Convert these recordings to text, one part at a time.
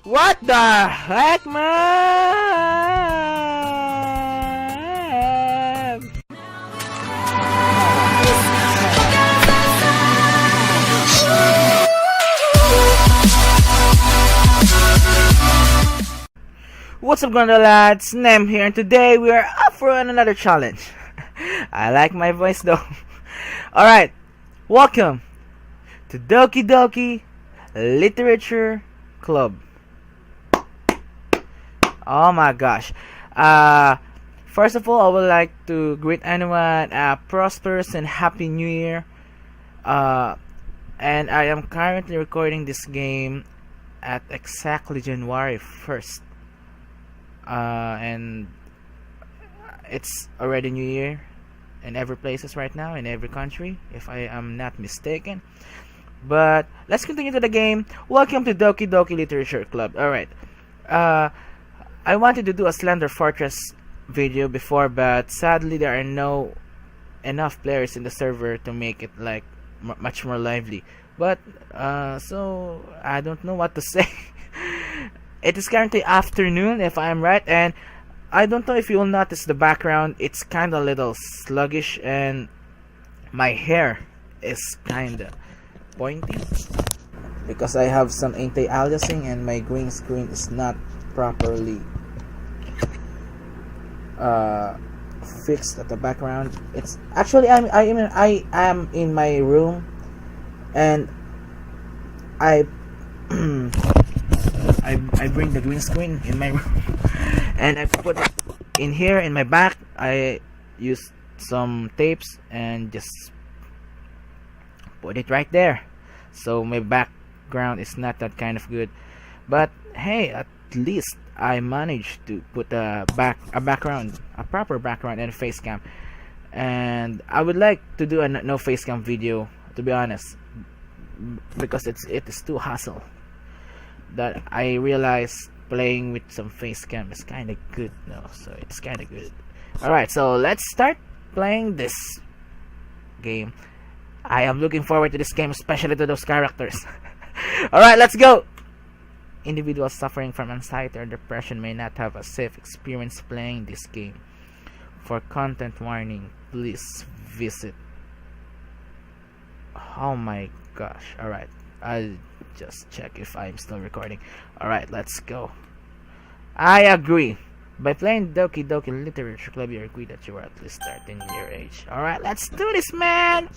What the heck, man? What's up, Gonda lads? Nem here, and today we are up for another challenge. I like my voice though. Alright, welcome to Doki Doki Literature Club. Oh my gosh. First of all, I would like to greet anyone prosperous and happy new year. And I am currently recording this game at exactly January 1st. And it's already new year in every places right now, in every country, if I am not mistaken. But let's continue to the game. Welcome to Doki Doki Literature Club. Alright. I wanted to do a Slender Fortress video before, but sadly there are no enough players in the server to make it like much more lively. But so I don't know what to say. It is currently afternoon, if I am right, and I don't know if you will notice the background. It's kind of a little sluggish, and my hair is kind of pointy because I have some anti-aliasing, and my green screen is not properly fixed at the background. It's actually I am in my room, and I bring the green screen in my room and I put it in here in my back. I use some tapes and just put it right there, so my background is not that kind of good. But hey, at least I managed to put a proper background and a face cam. And I would like to do a no face cam video, to be honest, because it is too hassle. That I realize playing with some face cam is kind of good now, so it's kind of good. Alright, so let's start playing this game. I am looking forward to this game, especially to those characters. Alright, let's go! Individuals suffering from anxiety or depression may not have a safe experience playing this game. For content warning, please visit. Oh my gosh. Alright, I'll just check if I'm still recording. Alright, let's go. I agree. By playing Doki Doki Literature Club, you agree that you are at least 13 year age. Alright, let's do this, man!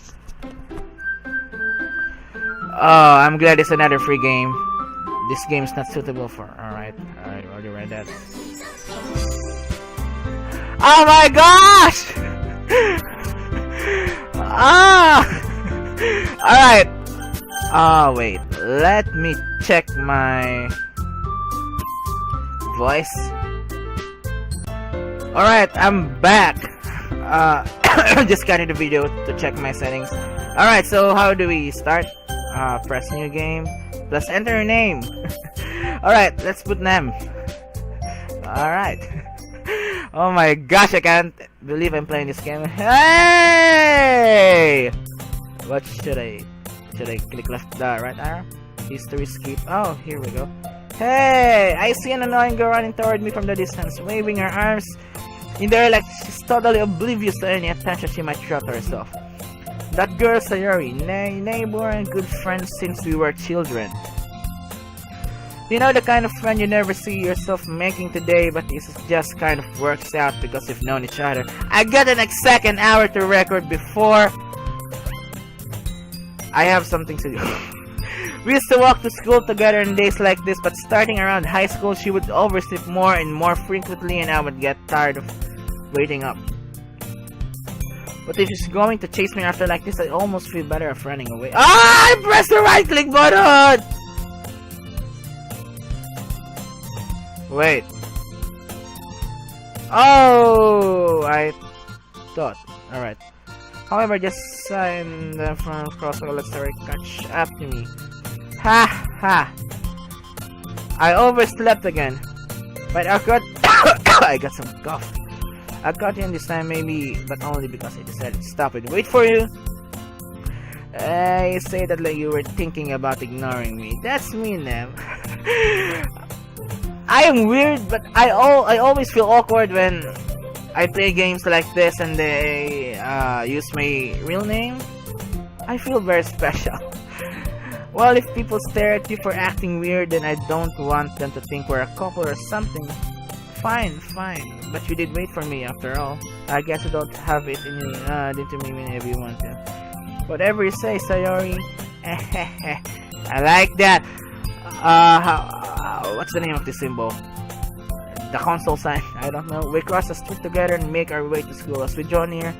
Oh, I'm glad it's another free game. This game is not suitable for... Alright, I already read that. Oh my gosh! Ah! Alright. Oh wait, let me check my voice. Alright, I'm back. Just got into the video to check my settings. Alright, so how do we start? Press new game. Let's enter a name. Alright, let's put Nem. Alright. Oh my gosh, I can't believe I'm playing this game. Hey! What should I click left right arrow? History skip. Oh, here we go. Hey! I see an annoying girl running toward me from the distance, waving her arms in the air like she's totally oblivious to any attention she might draw to herself. That girl's Sayori, neighbor and good friend since we were children. You know, the kind of friend you never see yourself making today, but it just kind of works out because you've known each other. I got an exact hour to record before I have something to do. We used to walk to school together on days like this, but starting around high school, she would oversleep more and more frequently, and I would get tired of waiting up. But if she's going to chase me after like this, I almost feel better of running away. Ah! I pressed the right click button! Wait. Oh! I thought. Alright. However, just in the front crosswalk, let's hurry, catch up to me. Ha ha! I overslept again. But I got I got some cough. I got in this time maybe, but only because I decided to stop and wait for you. You say that like you were thinking about ignoring me. That's me, Nem. I am weird, but I always feel awkward when I play games like this and they use my real name. I feel very special. Well, if people stare at you for acting weird, then I don't want them to think we're a couple or something. Fine. But you did wait for me after all. I guess you don't have it in you, into me whenever you want to. Whatever you say, Sayori. I like that. What's the name of this symbol? The console sign. I don't know. We cross the street together and make our way to school. As we draw near,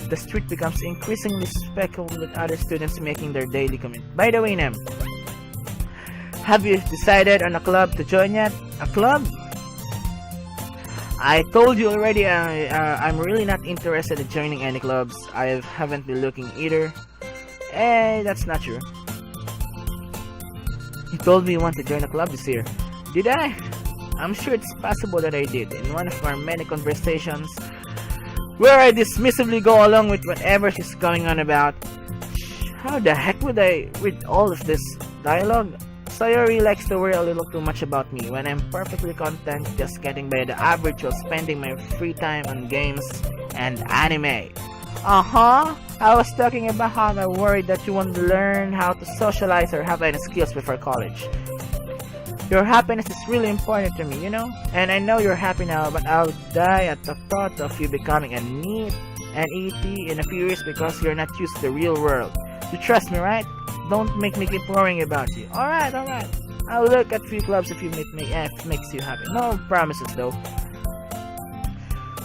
the street becomes increasingly speckled with other students making their daily commute. By the way, Nem, have you decided on a club to join yet? A club? I told you already, I'm really not interested in joining any clubs. I haven't been looking either. That's not true. You told me you want to join a club this year. Did I? I'm sure it's possible that I did. In one of our many conversations, where I dismissively go along with whatever she's going on about. How the heck would I read all of this dialogue? Sayori likes to worry a little too much about me when I'm perfectly content just getting by the average while spending my free time on games and anime. I was talking about how I'm worried that you won't learn how to socialize or have any skills before college. Your happiness is really important to me, you know? And I know you're happy now, but I'll die at the thought of you becoming an ET in a few years because you're not used to the real world. You trust me, right? Don't make me keep worrying about you. Alright. I'll look at few clubs if it makes you happy. No promises though.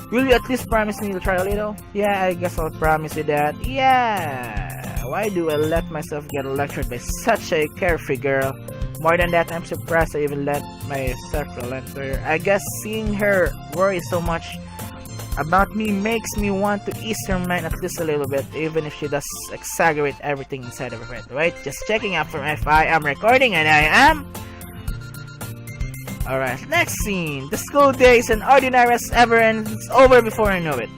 Will you at least promise me you'll try a little? Yeah, I guess I'll promise you that. Yeah. Why do I let myself get lectured by such a carefree girl? More than that, I'm surprised I even let myself relent to her. I guess seeing her worry so much about me makes me want to ease her mind at least a little bit, even if she does exaggerate everything inside of her head. Right? Just checking out from if I am recording, and I am. Alright, next scene. The school day is an ordinary as ever and it's over before I know it.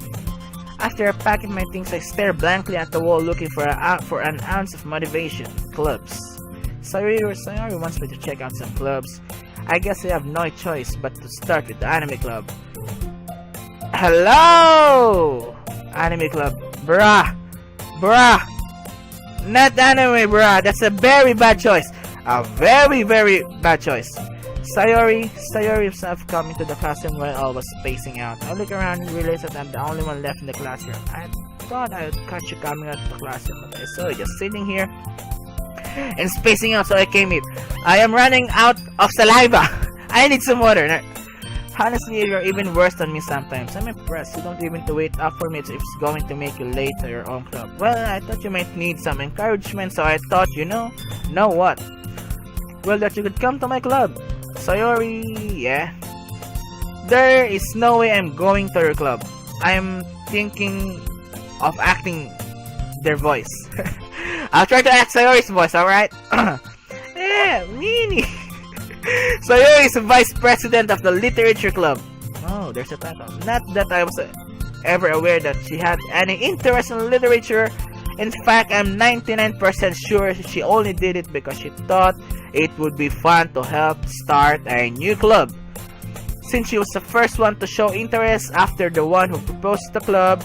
After I pack my things, I stare blankly at the wall looking for an ounce of motivation. Clubs. Sayori wants me to check out some clubs. I guess I have no choice but to start with the anime club. Hello! Anime club. Bruh! Not anime, bruh. That's a very bad choice. A very bad choice. Sayori himself coming to the classroom while I was spacing out. I look around and realize that I'm the only one left in the classroom. I thought I would catch you coming out of the classroom, but I saw you just sitting here and spacing out, so I came in. I am running out of saliva. I need some water. Honestly, you're even worse than me sometimes. I'm impressed. You don't even to wait up for me if it's going to make you late to your own club. Well, I thought you might need some encouragement, so I thought, know what? Well, that you could come to my club. Sayori, yeah. There is no way I'm going to your club. I'm thinking of acting their voice. I'll try to act Sayori's voice, alright? Yeah, meanie. Sayori is the vice president of the literature club. Oh, there's a title. Not that I was ever aware that she had any interest in literature. In fact, I'm 99% sure she only did it because she thought it would be fun to help start a new club. Since she was the first one to show interest after the one who proposed the club,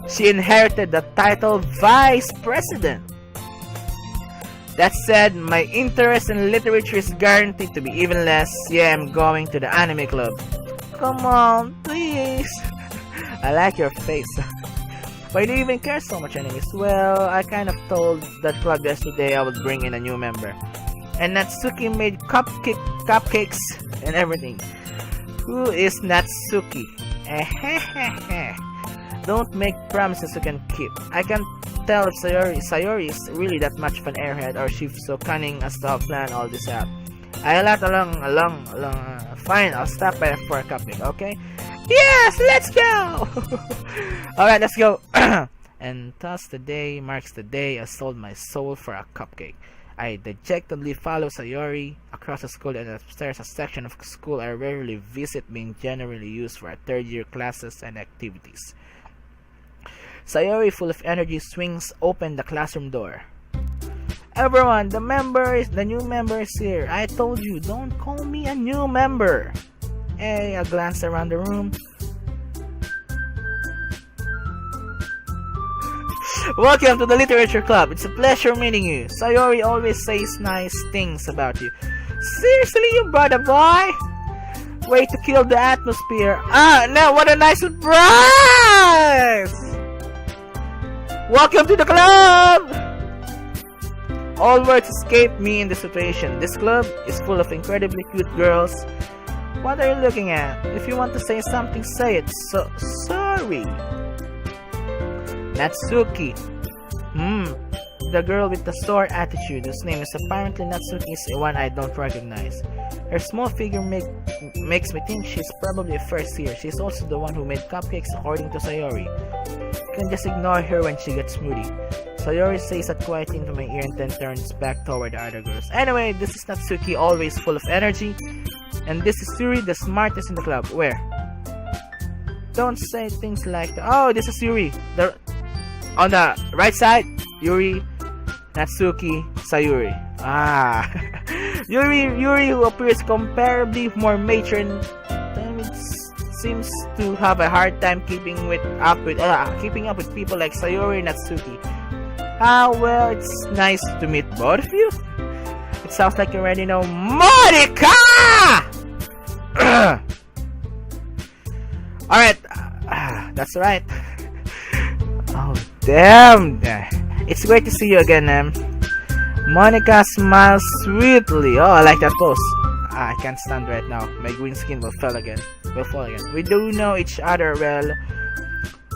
she inherited the title Vice President. That said, my interest in literature is guaranteed to be even less. Yeah, I'm going to the anime club. Come on, please. I like your face. Why do you even care so much anyways? Well, I kind of told that club yesterday I would bring in a new member. And Natsuki made cupcakes and everything. Who is Natsuki? Don't make promises you can keep. I can't tell if Sayori is really that much of an airhead or she's so cunning as to plan all this out. I laughed along. Fine, I'll stop by for a cupcake, okay? Yes, let's go! Alright, let's go. And thus the day marks the day I sold my soul for a cupcake. I dejectedly follow Sayori across the school and upstairs a section of school I rarely visit being generally used for third year classes and activities. Sayori, full of energy, swings open the classroom door. Everyone, the new member is here. I told you, don't call me a new member. Hey, I glanced around the room. Welcome to the Literature Club. It's a pleasure meeting you. Sayori always says nice things about you. Seriously, you brother boy? Way to kill the atmosphere. No, what a nice surprise! Welcome to the club! All words escape me in this situation. This club is full of incredibly cute girls. What are you looking at? If you want to say something, say it. So, sorry. Natsuki. The girl with the sore attitude, whose name is apparently Natsuki, is one I don't recognize. Her small figure makes me think she's probably a first year. She's also the one who made cupcakes according to Sayori. You can just ignore her when she gets moody. Sayori says that quietly into my ear and then turns back toward the other girls. Anyway, this is Natsuki, always full of energy. And this is Yuri, the smartest in the club. Where? Don't say things like that. Oh, this is Yuri. On the right side, Yuri, Natsuki, Sayuri. Yuri, who appears comparably more matron, seems to have a hard time keeping up with people like Sayuri and Natsuki. Well, it's nice to meet both of you. It sounds like you already know Monica! Alright, that's right. Oh, damn. It's great to see you again, Monica smiles sweetly. Oh, I like that pose. I can't stand right now. My green skin will fall again. We do know each other well.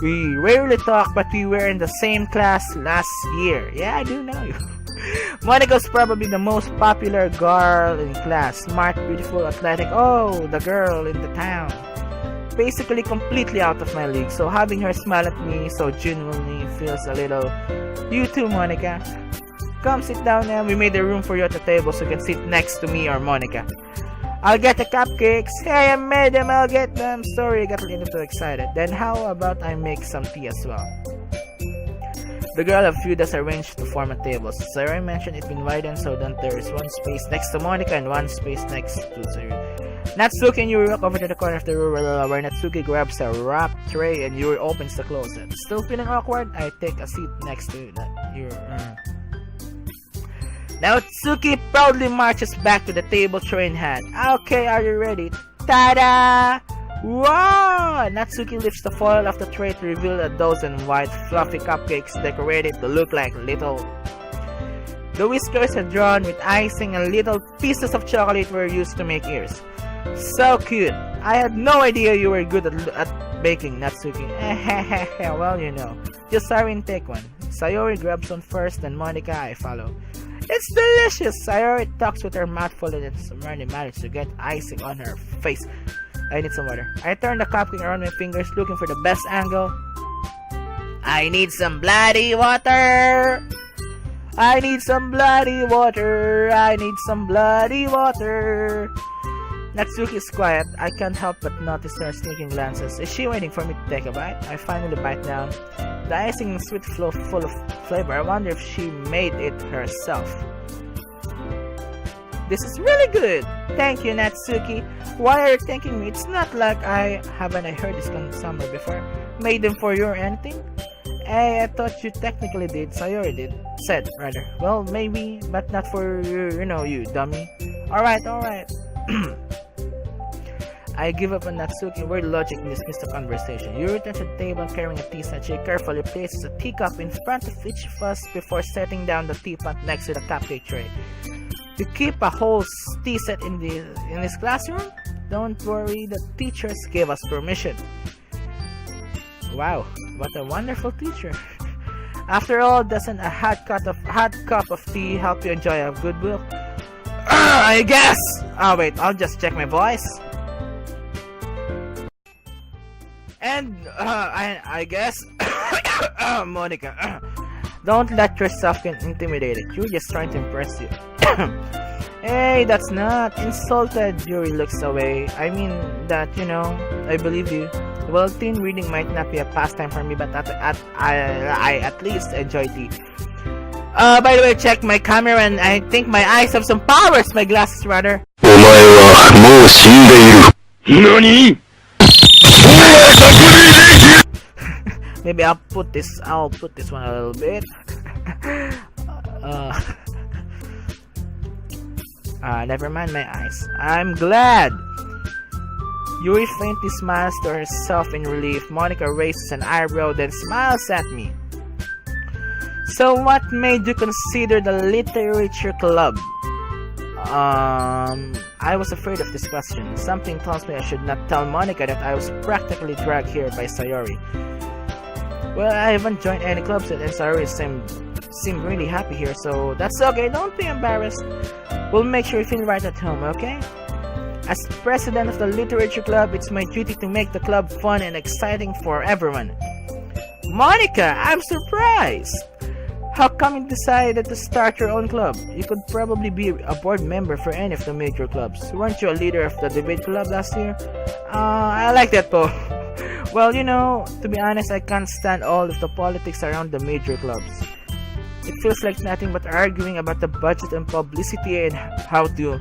We rarely talk, but we were in the same class last year. Yeah, I do know you. Monica's probably the most popular girl in class. Smart, beautiful, athletic. Oh, the girl in the town. Basically completely out of my league, so having her smile at me so genuinely feels a little... You too, Monica. Come sit down now. We made a room for you at the table so you can sit next to me or Monica. I'll get the cupcakes. Hey, I made them. I'll get them. Sorry, I got a little too excited. Then how about I make some tea as well? The girl of few that's arranged to form a table. Sarah mentioned it's been widened so that there is one space next to Monica and one space next to Sarah. Natsuki and Yuri walk over to the corner of the room where Natsuki grabs a wrapped tray and Yuri opens the closet. Still feeling awkward? I take a seat next to Yuri. Natsuki proudly marches back to the table, tray in hand. Okay, are you ready? Ta-da! Wow! Natsuki lifts the foil of the tray to reveal a dozen white fluffy cupcakes decorated to look like little... The whiskers are drawn with icing and little pieces of chocolate were used to make ears. So cute! I had no idea you were good at baking, Natsuki. Well, you know. Just Sayori and take one. Sayori grabs one first, then Monica, I follow. It's delicious! Sayori talks with her mouth full and Samari managed to get icing on her face. I need some water. I turn the cupcake around my fingers looking for the best angle. I need some bloody water! I need some bloody water! I need some bloody water! Natsuki is quiet. I can't help but notice her sneaking glances. Is she waiting for me to take a bite? I finally bite down. The icing is sweet full of flavor. I wonder if she made it herself. This is really good! Thank you, Natsuki. Why are you thanking me? It's not like I heard this somewhere before. Made them for you or anything? Hey, I thought you technically did. Sayori said, rather. Well, maybe, but not for you, dummy. Alright. I give up on Natsuki. Word logic dismissed the conversation. You return to the table carrying a tea set. She carefully places a teacup in front of each of us before setting down the teapot next to the cupcake tray. To keep a whole tea set in this classroom? Don't worry, the teachers gave us permission. Wow, what a wonderful teacher. After all, doesn't a hot cup of tea help you enjoy a good book? I guess! Oh wait, I'll just check my voice. And, I guess... Monica, don't let yourself get intimidated. You're just trying to impress you. Hey, that's not insulted. Yuri looks away. I mean that, I believe you. Well, teen reading might not be a pastime for me, but I at least enjoy tea. By the way, check my camera and I think my eyes have some powers, my glasses rather. お前はもう死んでいる。何？ Maybe I'll put this one a little bit. Never mind my eyes. I'm glad. Yuri faintly smiles to herself in relief. Monica raises an eyebrow, then smiles at me. So what made you consider the literature club? I was afraid of this question. Something tells me I should not tell Monica that I was practically dragged here by Sayori. Well, I haven't joined any clubs yet and Sayori seemed really happy here, so that's okay, don't be embarrassed. We'll make sure you feel right at home, okay? As president of the literature club, it's my duty to make the club fun and exciting for everyone. Monica, I'm surprised! How come you decided to start your own club? You could probably be a board member for any of the major clubs. Weren't you a leader of the debate club last year? I like that though. Well, you know, to be honest, I can't stand all of the politics around the major clubs. It feels like nothing but arguing about the budget and publicity and how to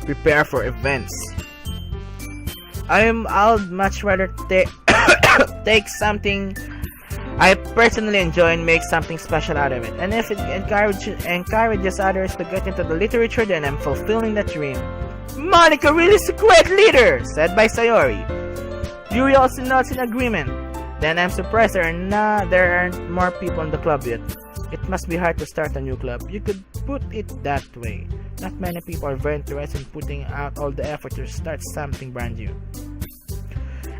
prepare for events. I'll much rather take something I personally enjoy and make something special out of it. And if it encourages others to get into the literature, then I'm fulfilling that dream. Monica really is a great leader, said by Sayori. Yuri also nods in agreement. Then I'm surprised there aren't more people in the club yet. It must be hard to start a new club. You could put it that way. Not many people are very interested in putting out all the effort to start something brand new.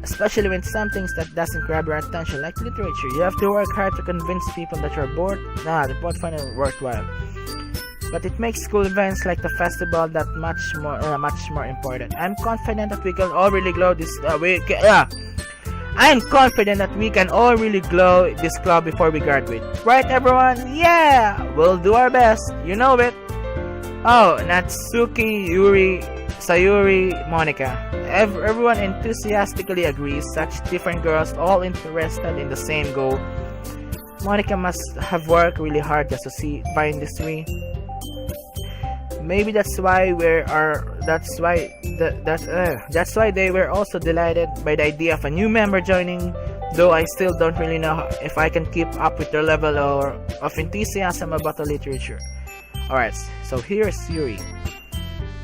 Especially when some things that doesn't grab your attention like literature. You have to work hard to convince people that you're bored. They won't find it worthwhile. But it makes school events like the festival that much more important. I'm confident that we can all really grow this I'm confident that we can all really grow this club before we graduate. Right, everyone? Yeah! We'll do our best. You know it. Oh, Natsuki, Yuri, Sayuri, Monica. Everyone enthusiastically agrees. Such different girls, all interested in the same goal. Monica must have worked really hard just to find this way. Maybe that's why they were also delighted by the idea of a new member joining, though I still don't really know if I can keep up with their level of enthusiasm about the literature. Alright, so here's Yuri.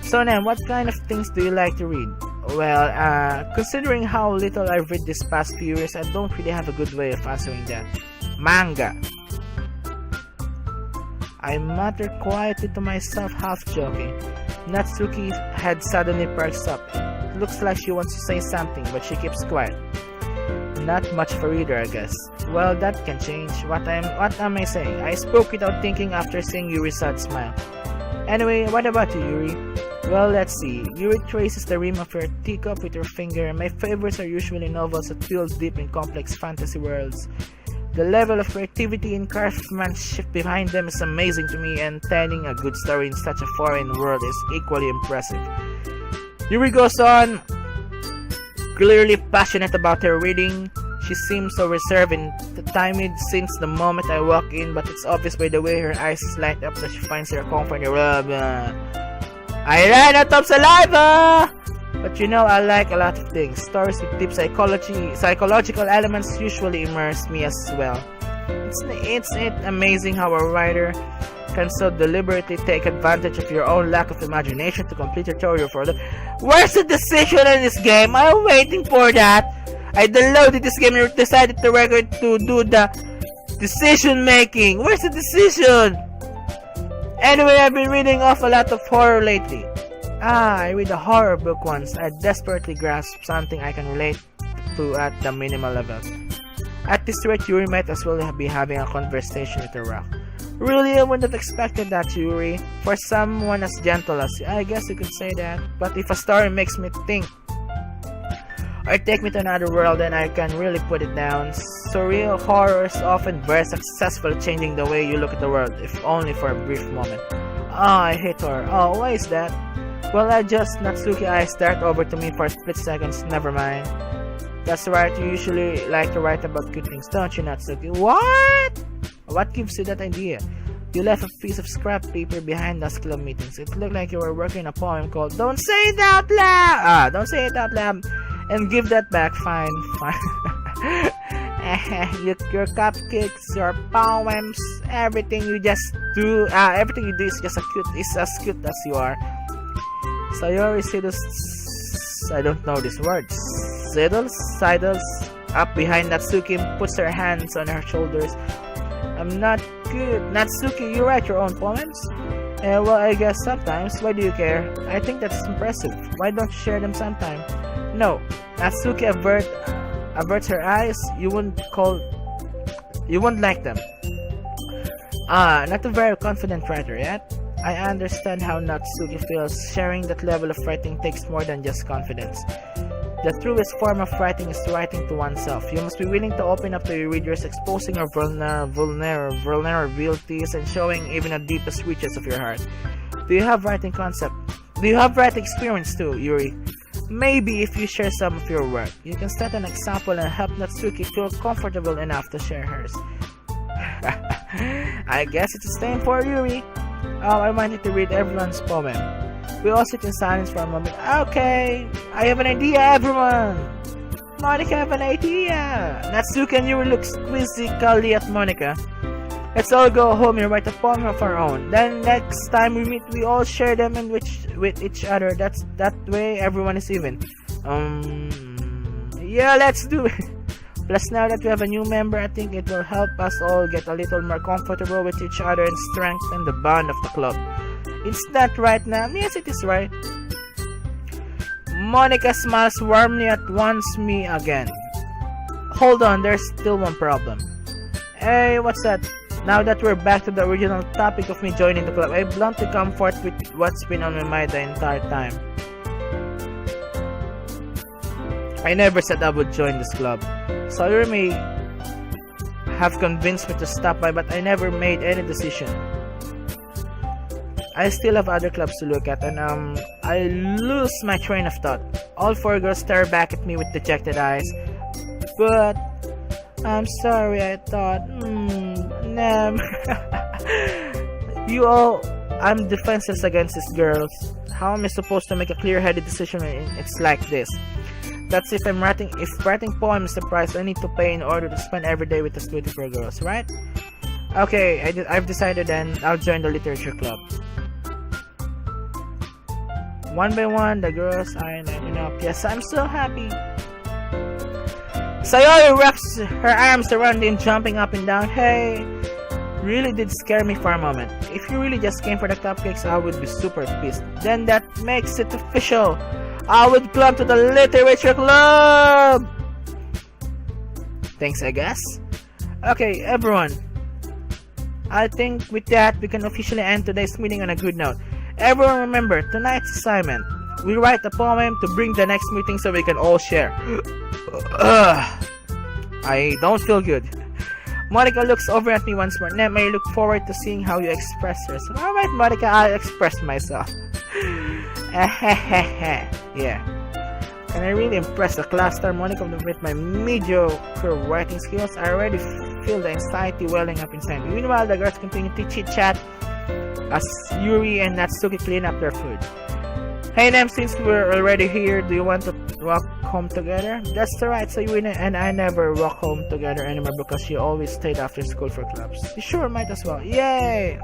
So then, what kind of things do you like to read? Well, considering how little I've read this past few years, I don't really have a good way of answering that. Manga. I muttered quietly to myself, half joking. Natsuki head suddenly perks up. It looks like she wants to say something, but she keeps quiet. Not much of a reader, I guess. Well, that can change. What am I saying? I spoke without thinking after seeing Yuri's sad smile. Anyway, what about you, Yuri? Well, let's see. Yuri traces the rim of her teacup with her finger. My favorites are usually novels that feel deep in complex fantasy worlds. The level of creativity and craftsmanship behind them is amazing to me, and telling a good story in such a foreign world is equally impressive. Yuri goes on, clearly passionate about her reading. She seems so reserved and timid since the moment I walk in, but it's obvious by the way her eyes light up that she finds her comfort in the world. I ran out of saliva! But you know, I like a lot of things. Stories with deep psychological elements usually immerse me as well. It's amazing how a writer can so deliberately take advantage of your own lack of imagination to complete your story for them. Where's the decision in this game? I'm waiting for that. I downloaded this game and decided to do the decision making. Where's the decision? Anyway, I've been reading off a lot of horror lately. I read a horror book once. I desperately grasped something I can relate to at the minimal level. At this rate, Yuri might as well be having a conversation with a rock. Really, I wouldn't have expected that, Yuri. For someone as gentle as you, I guess you could say that. But if a story makes me think or take me to another world, then I can really put it down. Surreal horror is often very successful at changing the way you look at the world, if only for a brief moment. I hate horror. Oh, why is that? Well, Natsuki eyes dart over to me for a split seconds. Never mind. That's right, you usually like to write about good things, don't you, Natsuki? What? What gives you that idea? You left a piece of scrap paper behind us club meetings. It looked like you were working a poem called Don't Say It Out Loud! Don't say it out loud. And give that back. Fine. Your cupcakes, your poems, everything you do is just as cute as you are. Sayori Sidles, I don't know these words. Sidles up behind Natsuki and puts her hands on her shoulders. I'm not good. Natsuki, you write your own poems? Well, I guess sometimes. Why do you care? I think that's impressive. Why don't you share them sometime? No. Natsuki averts her eyes. You wouldn't like them. Not a very confident writer yet. I understand how Natsuki feels. Sharing that level of writing takes more than just confidence. The truest form of writing is writing to oneself. You must be willing to open up to your readers, exposing your vulnerabilities and showing even the deepest reaches of your heart. Do you have writing experience too, Yuri? Maybe if you share some of your work, you can set an example and help Natsuki feel comfortable enough to share hers. I guess it's the same for Yuri. I wanted to read everyone's poem. We all sit in silence for a moment. Okay, I have an idea, everyone! Monica have an idea! Natsuki and Yuri look quizzically at Monica. Let's all go home and write a poem of our own. Then next time we meet, we all share them and with each other. That way everyone is even. Yeah, let's do it! Plus, now that we have a new member, I think it will help us all get a little more comfortable with each other and strengthen the bond of the club. It's that right now? Yes, it is right. Monica smiles warmly at me again. Hold on, there's still one problem. Hey, what's that? Now that we're back to the original topic of me joining the club, I bluntly come forth with what's been on my mind the entire time. I never said I would join this club. Sayori may have convinced me to stop by, but I never made any decision. I still have other clubs to look at, and I lose my train of thought. All four girls stare back at me with dejected eyes. But I'm sorry, I thought, I'm defenseless against these girls. How am I supposed to make a clear-headed decision when it's like this? That's if writing poems is the price I need to pay in order to spend every day with the 24 girls, right? Okay, I've decided then, I'll join the literature club. One by one, the girls are lining up. Yes, I'm so happy. Sayori wraps her arms around him, jumping up and down. Hey, really did scare me for a moment. If you really just came for the cupcakes, I would be super pissed. Then that makes it official. I would belong to the literature club. Thanks, I guess. Okay, everyone. I think with that, we can officially end today's meeting on a good note. Everyone remember, tonight's assignment. We write a poem to bring the next meeting so we can all share. I don't feel good. Monica looks over at me once more. Nem, I look forward to seeing how you express yourself. Alright, Monica, I'll express myself. Yeah. Can I really impress the class star Monica with my mediocre writing skills? I already feel the anxiety welling up inside me. Meanwhile, the girls continue to chit-chat as Yuri and Natsuki clean up their food. Hey Nem, since we're already here, do you want to walk home together? That's alright, so Yuri and I never walk home together anymore because she always stayed after school for clubs. You sure, might as well. Yay!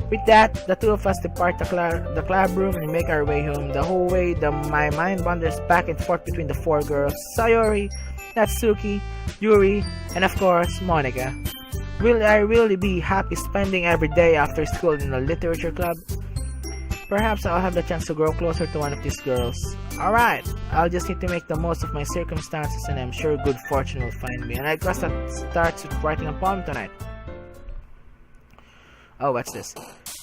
With that, the two of us depart the club room and make our way home. The whole way, my mind wanders back and forth between the four girls, Sayori, Natsuki, Yuri, and of course, Monica. Will I really be happy spending every day after school in the literature club? Perhaps I'll have the chance to grow closer to one of these girls. Alright, I'll just need to make the most of my circumstances and I'm sure good fortune will find me. And I guess that starts with writing a poem tonight. Oh, what's this?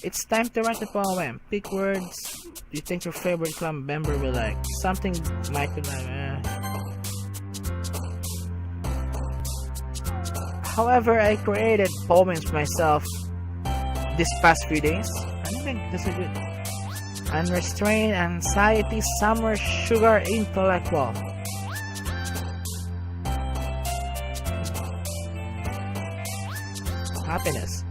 It's time to write a poem. Pick words you think your favorite club member will like. Something might be like... However, I created poems myself this past few days. I think this is good. Unrestrained anxiety, summer sugar, intellectual. Happiness.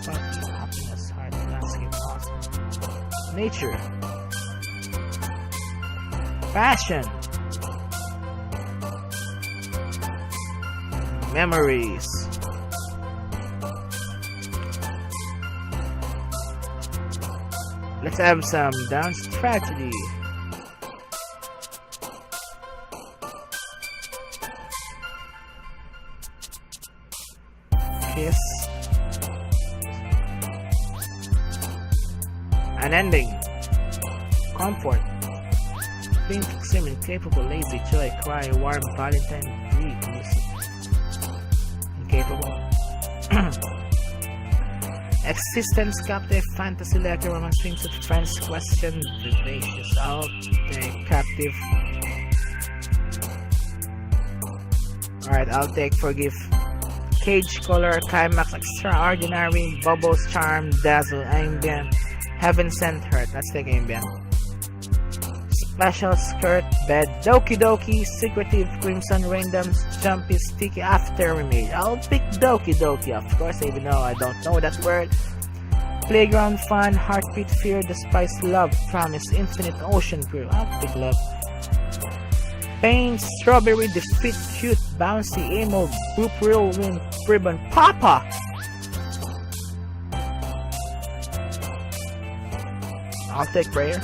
Happiness, heart, landscape, awesome. Nature. Passion. Memories. Let's have some dance tragedy. Kiss. An ending. Comfort. Being extreme, incapable, lazy, joy, cry, warm, Valentine, grief, music. Incapable. Existence, captive, fantasy, letter, romance, things with friends, question, vivacious, out, captive. Alright, I'll take forgive. Cage, color, climax, extraordinary, bubbles, charm, dazzle, ambient, heaven sent, hurt. Let's take ambient. Special skirt, bed, Doki Doki, secretive, crimson, randoms, jumpy, sticky, after image. I'll pick Doki Doki, of course, even though I don't know that word. Playground fun, heartbeat, fear, despise, love, promise, infinite, ocean, pure. I'll pick love. Pain, strawberry, defeat, cute, bouncy, emo, group, real, win, ribbon, papa. I'll take prayer.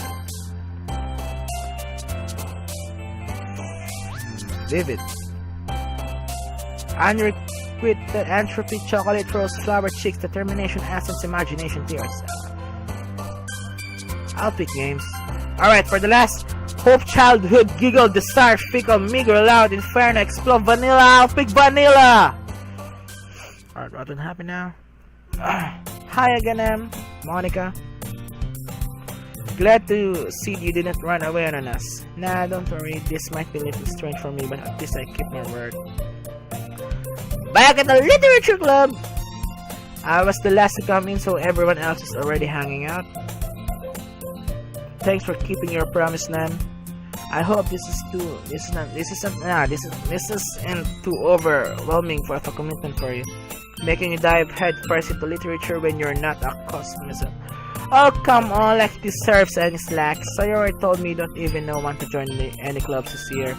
Vivid. Unrequited entropy, chocolate, rose, flower, cheeks, determination, essence, imagination, tears. I'll pick games. Alright, for the last, hope, childhood, giggle, desire, fickle, meager, loud, inferno, explode, vanilla. I'll pick vanilla. Alright, what will happen now? Hi again, Monica. Glad to see you didn't run away on us. Nah, don't worry, this might be a little strange for me, but at least I keep my word. Back at the Literature Club! I was the last to come in, so everyone else is already hanging out. Thanks for keeping your promise, Nan. I hope this isn't too overwhelming for a commitment for you, making you dive head first into literature when you're not accustomed to it. Oh, come on, like it deserves any slack. Sayori told me you don't even want to join any clubs this year.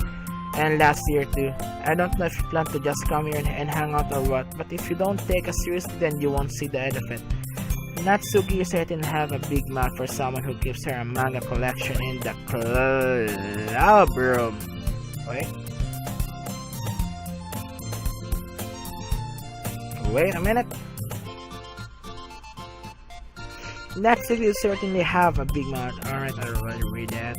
And last year too. I don't know if you plan to just come here and hang out or what, but if you don't take us seriously, then you won't see the end of it. Natsuki certain have a big mouth for someone who keeps her manga collection in the club room. Wait a minute. Natsuki certainly have a big mouth. Alright, I already read that.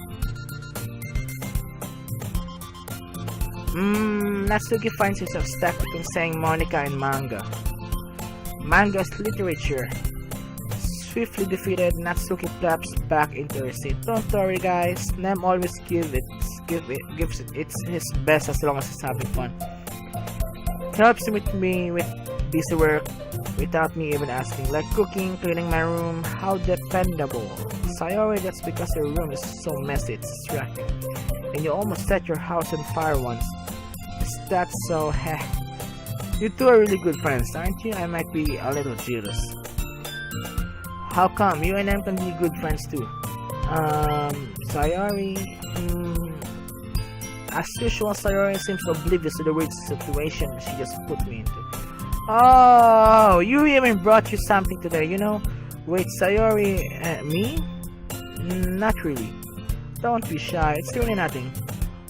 Natsuki finds himself stuck between saying Monica and manga. Manga's literature. Swiftly defeated, Natsuki plops back into her seat. Don't worry guys, Nem always gives it his best as long as he's having fun. Helps me with busy work without me even asking, like cooking, cleaning my room. How dependable. Sayori, that's because your room is so messy, it's distracting. And you almost set your house on fire once. Is that so? Heh. You two are really good friends, aren't you? I might be a little jealous. How come? You and M can be good friends too. Sayori... As usual, Sayori seems oblivious to the weird situation she just put me into. Oh, you even brought you something today, you know? Wait, Sayori... me? Not really. Don't be shy, it's really nothing.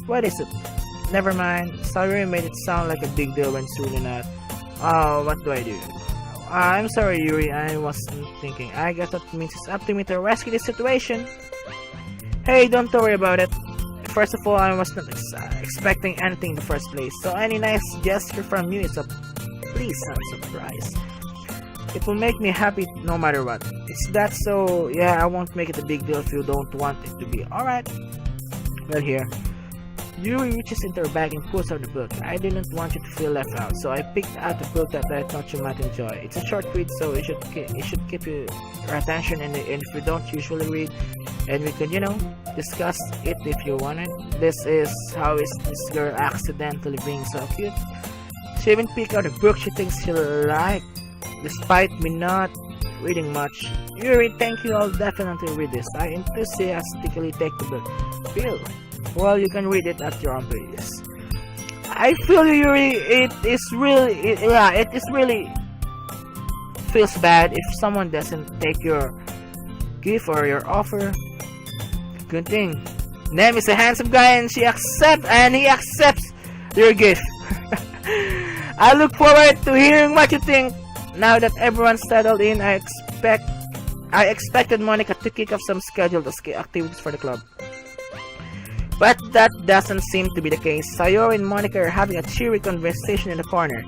What is it? Never mind. Sayori made it sound like a big deal when it's really not. Oh, what do I do? I'm sorry, Yuri, I wasn't thinking. I guess that means it's up to me to rescue this situation. Hey, don't worry about it. First of all, I was not expecting anything in the first place, so any nice gesture from you is a pleasant surprise. It will make me happy no matter what. It's that, so yeah, I won't make it a big deal if you don't want it to be. Alright. Well, here. Yuri reaches into her bag and pulls out the book. I didn't want you to feel left out, so I picked out the book that I thought you might enjoy. It's a short read, so it should keep your attention, and if you don't usually read, and we could, discuss it if you wanted. This is How Is This Girl Accidentally Being So Cute? She even picked out a book she thinks she'll like, despite me not reading much. Yuri, thank you, I'll definitely read this. I enthusiastically take the book. Bill, well, you can read it at your own pace. I feel you, Yuri. It is really feels bad if someone doesn't take your gift or your offer. Good thing Nem is a handsome guy and he accepts your gift. I look forward to hearing what you think. Now that everyone's settled in, I expected Monica to kick off some scheduled activities for the club. But that doesn't seem to be the case. Sayori and Monica are having a cheery conversation in the corner.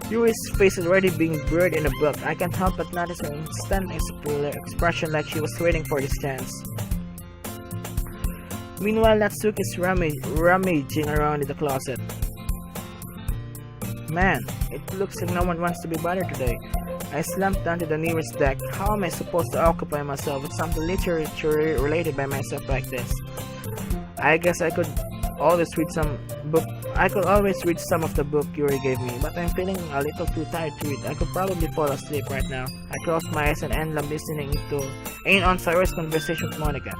Yuri's face is already being blurred in a book. I can't help but notice her instant expression like she was waiting for this chance. Meanwhile, Natsuki is rummaging around in the closet. Man, it looks like no one wants to be bothered today. I slumped down to the nearest deck. How am I supposed to occupy myself with something literature related by myself like this? I guess I could always read some of the book Yuri gave me, but I'm feeling a little too tired to read. I could probably fall asleep right now. I closed my eyes and ended up listening in on Sayori's conversation with Monica.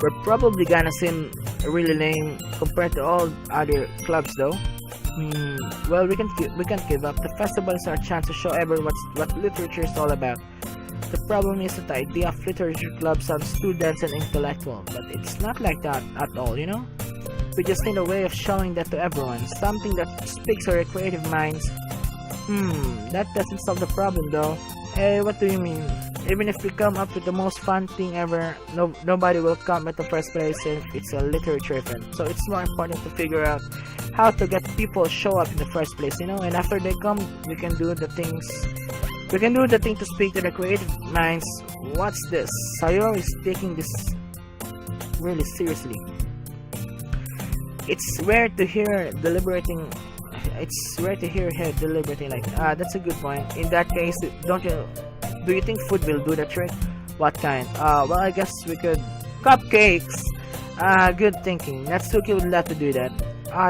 We're probably gonna seem really lame compared to all other clubs though. Well, we can't give up. The festival is our chance to show everyone what literature is all about. The problem is that the idea of literature club sounds too dense and intellectual, but it's not like that at all, you know? We just need a way of showing that to everyone, something that speaks our creative minds. That doesn't solve the problem though. Hey, what do you mean? Even if we come up with the most fun thing ever, nobody will come at the first place if it's a literature event. So it's more important to figure out how to get people to show up in the first place, you know? And after they come, we can do the thing to speak to the creative minds. What's this? Sayori is taking this really seriously. It's rare to hear her deliberating like that. That's a good point. In that case, do you think food will do the trick? What kind? Well, I guess we could cupcakes. Good thinking. Natsuki would love to do that.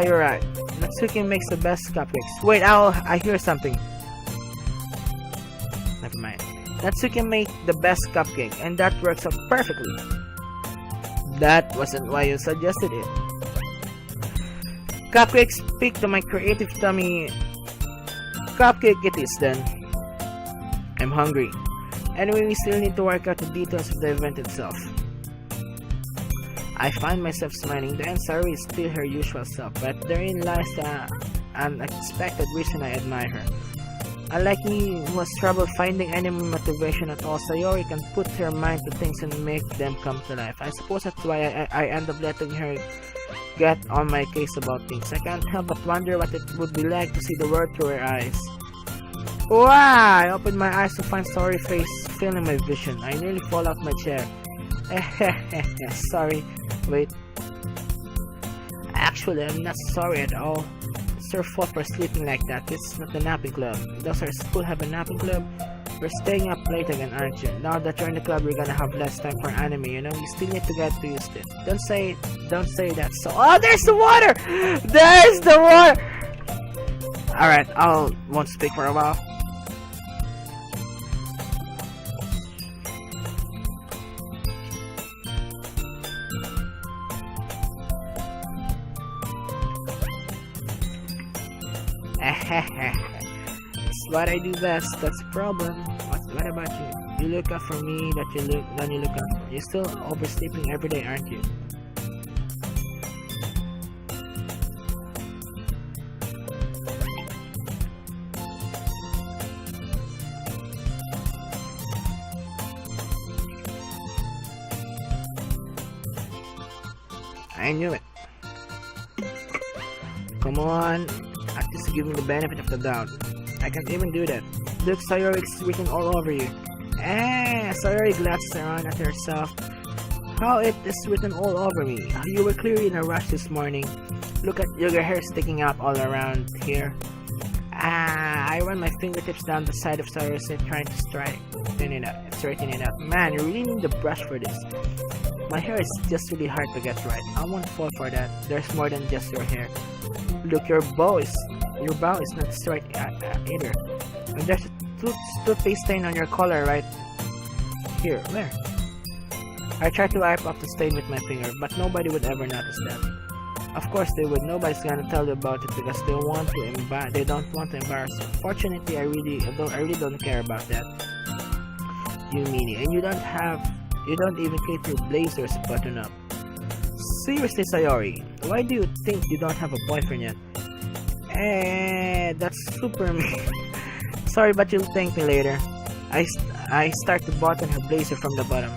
You're right. Natsuki makes the best cupcakes. Wait, I hear something. Never mind. Natsuki made the best cupcake, and that works out perfectly. That wasn't why you suggested it. Cupcakes speak to my creative tummy. Cupcake it is then. I'm hungry. Anyway, we still need to work out the details of the event itself. I find myself smiling. The Sayori is still her usual self, but therein lies the unexpected reason I admire her. Unlike me, who has trouble finding any motivation at all, Sayori can put her mind to things and make them come to life. I suppose that's why I end up letting her get on my case about things. I can't help but wonder what it would be like to see the world through her eyes. Wow! I opened my eyes to find Sayori's face filling my vision. I nearly fall off my chair. Sorry. Wait. Actually, I'm not sorry at all. It's your fault for sleeping like that. This is not the napping club. Does our school have a napping club? We're staying up late again, aren't you? Now that you're in the club, we're gonna have less time for anime, you know? You still need to get used to it. Don't say that. So, oh, there's the water! There's the water! Alright, won't speak for a while. It's what I do best. That's the problem. What about you? You look up for me. Then you look up. You're still oversleeping every day, aren't you? I knew it. Come on. At least give me the benefit of the doubt. I can't even do that. Look, Sayori, it's written all over you. Sayori glances around at herself. How it is written all over me. You were clearly in a rush this morning. Look at your hair sticking out all around here. I run my fingertips down the side of Sayori's head trying to straighten it out. Man, you really need a brush for this. My hair is just really hard to get right. I won't fall for that. There's more than just your hair. Look, your bow is not destroyed either. And there's a toothpaste stain on your collar right here. Where? I tried to wipe off the stain with my finger, but nobody would ever notice that. Of course they would. Nobody's gonna tell you about it because they don't want to embarrass you. Fortunately, I really don't care about that. You meanie, and you don't even keep your blazers buttoned up. Seriously, Sayori, why do you think you don't have a boyfriend yet? That's super mean. Sorry, but you'll thank me later. I start to button her blazer from the bottom.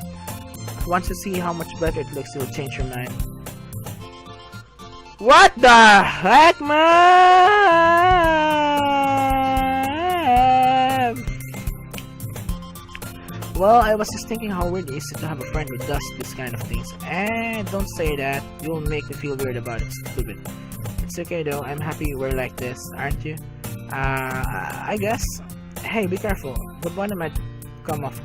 Once you see how much better it looks, you'll change your mind. What the heck, man? Well, I was just thinking how weird it is to have a friend who does this kind of things. Don't say that. You'll make me feel weird about it, stupid. It's okay though. I'm happy we're like this, aren't you? I guess. Hey, be careful. The button might come off.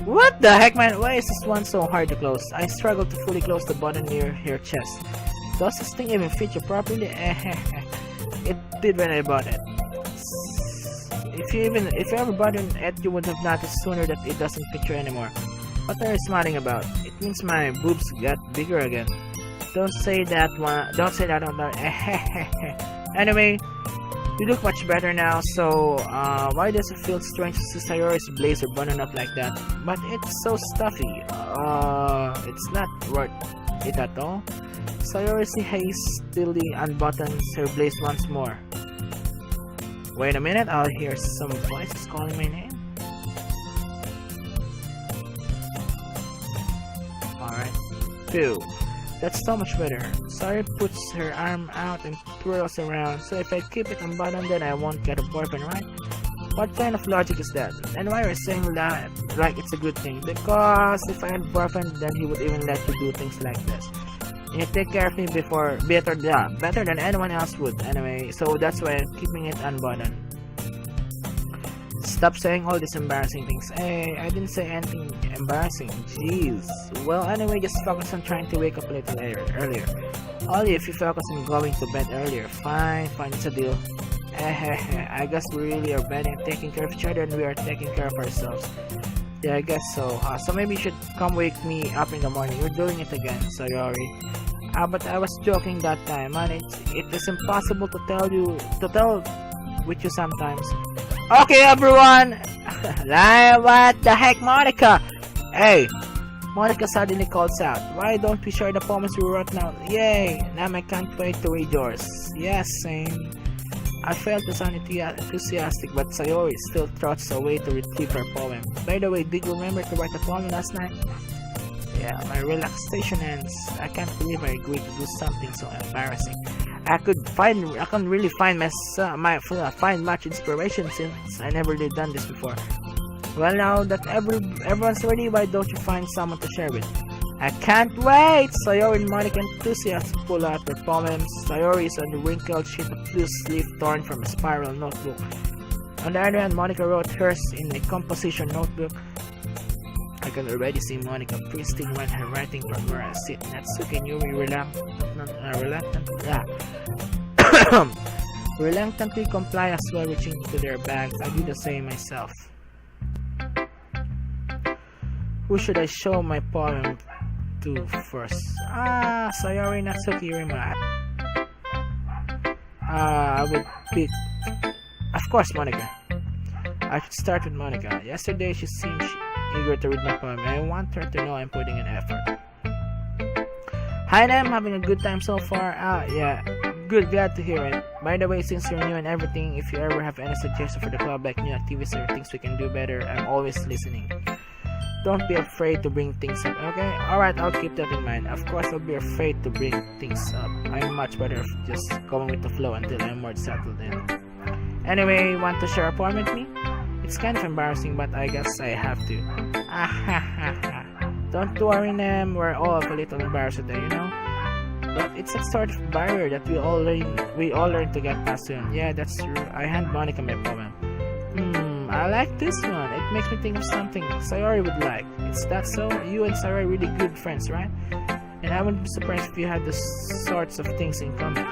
What the heck, man? Why is this one so hard to close? I struggle to fully close the button near your chest. Does this thing even fit you properly? It did when I bought it. If you ever buttoned it, you would have noticed sooner that it doesn't fit you anymore. What are you smiling about? It means my boobs got bigger again. Don't say that one. Don't say that out loud. Anyway, you look much better now. So why does it feel strange to see Sayori's blazer buttoned up like that? But it's so stuffy. It's not worth it at all. Sayori hastily unbuttons her blaze once more. Wait a minute, I'll hear some voices calling my name. Alright. 2. That's so much better. Sayori puts her arm out and twirls around. So if I keep it unbuttoned, then I won't get a boyfriend, right? What kind of logic is that? And why are you saying that like it's a good thing? Because if I had a boyfriend, then he would even let you do things like this. You take care of me better than anyone else would. Anyway, so that's why I'm keeping it unbuttoned. Stop saying all these embarrassing things. Hey, I didn't say anything embarrassing. Jeez. Well, anyway, just focus on trying to wake up a little earlier. Only if you focus on going to bed earlier. Fine, it's a deal. I guess we really are better at taking care of each other and we are taking care of ourselves. Yeah, I guess so. So maybe you should come wake me up in the morning. You're doing it again, Sayori. But I was joking that time, man. It is impossible to tell with you sometimes. Okay, everyone. What the heck, Monica? Hey, Monica suddenly calls out. Why don't we share the poems we wrote now? Yay! Now I can't wait to read yours. Yes, same. I failed to sound enthusiastic, but Sayori still trots away to retrieve her poem. By the way, did you remember to write a poem last night? Yeah, my relaxation ends. I can't believe I agreed to do something so embarrassing. I can't really find find much inspiration since I never did done this before. Well, now that everyone's ready, why don't you find someone to share with? I can't wait! Sayori and Monica enthusiastically pull out their poems. Sayori is on the wrinkled sheet of loose leaf torn from a spiral notebook. On the other hand, Monica wrote hers in a composition notebook. I can already see Monica pristine when her writing from where I sit. Natsuki and Yuri reluctantly comply as well, reaching into their bags. I do the same myself. Who should I show my poem to first? Sayori, Natsuki, Yurima. I would pick, of course, Monica. I should start with Monica. Yesterday she seemed eager to read my poem, and I want her to know I'm putting in effort. Hi, I'm having a good time so far. Yeah, good, glad to hear it. By the way, since you're new and everything, if you ever have any suggestions for the club, like new activities or things we can do better, I'm always listening. Don't be afraid to bring things up, okay? Alright, I'll keep that in mind. Of course, I'll be afraid to bring things up. I'm much better just going with the flow until I'm more settled in. Anyway, want to share a poem with me? It's kind of embarrassing, but I guess I have to. Don't worry, Nam. We're all a little embarrassed today, you know? But it's a sort of barrier that we all learn to get past soon. Yeah, that's true. I hand Monica my poem. I like this one. It makes me think of something Sayori would like. Is that so? You and Sayori are really good friends, right? And I wouldn't be surprised if you had the sorts of things in common.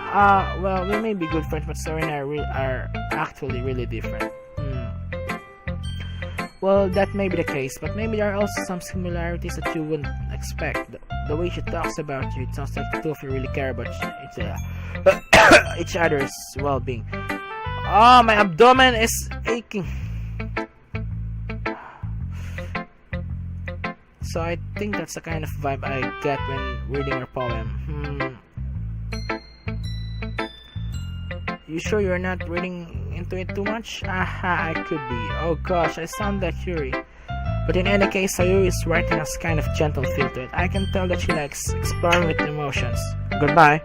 Well, we may be good friends, but Story and I are actually really different. Well, that may be the case, but maybe there are also some similarities that you wouldn't expect. The way she talks about you, it sounds like the two of you really care about each other's well-being. Oh, my abdomen is aching. So I think that's the kind of vibe I get when reading her poem. You sure you're not reading into it too much? Aha, I could be. Oh gosh, I sound like Yuri. But in any case, Sayuri's writing has kind of gentle feel to it. I can tell that she likes exploring with emotions. Goodbye.